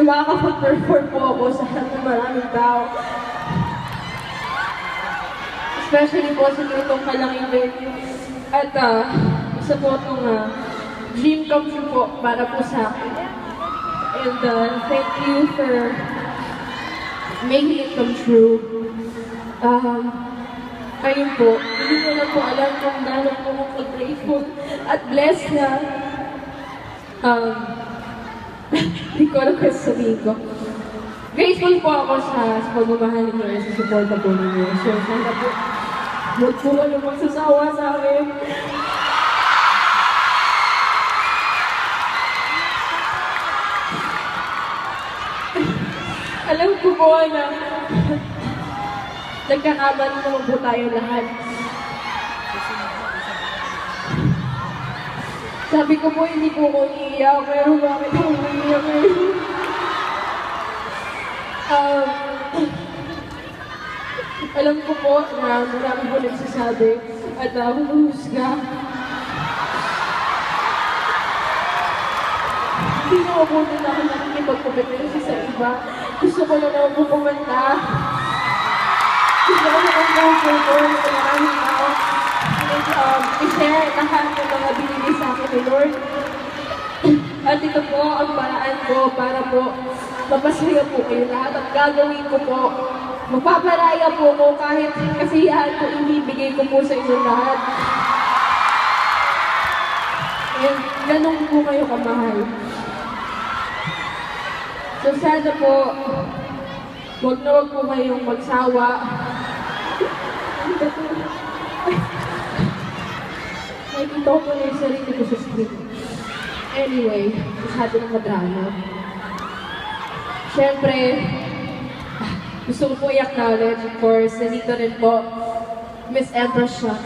makakapag-perform po ako sa harap ng maraming tao. Especially po sa ganitong kalaking venue. At isa po itong dream come true po para po sa akin. And thank you for making it come true. Ayun po, hindi ko na po alam kung gaano po ako grateful at blessed na hindi ko alam kung sabihin ko. Grateful po ako sa pagmamahal niyo at sa support po ninyo. So, sana po, huwag po kayo magsasawa sa akin. Alam ko po na nagkakaman naman po tayo lahat. Sabi ko po, hindi po ko iiyak, pero bakit po iiyak ngayon? Alam ko po na marami po nagsasabi at humuhusga. Hindi na po na ako nakikipagkompetensi sa iba. Gusto ko na naman po kumanta. Gusto ko na naman po sa maraming tao. I-share lahat ng mga binigay sa akin ni Lord. At ito po ang paraan ko para po mapasaya po kayo lahat. At gagawin ko po, magpaparaya po ko kahit kasiyahan ko ibibigay ko po sa inyo lahat. And ganun po kayo kamahal. So sana po, huwag na huwag po kayong magsawa. Nakikita ko na yung sarili ko sa screen. Anyway, masyado ng madrama. Siyempre, gusto ko po i-acknowledge, of course, nandito rin po, Miss Empress Shock.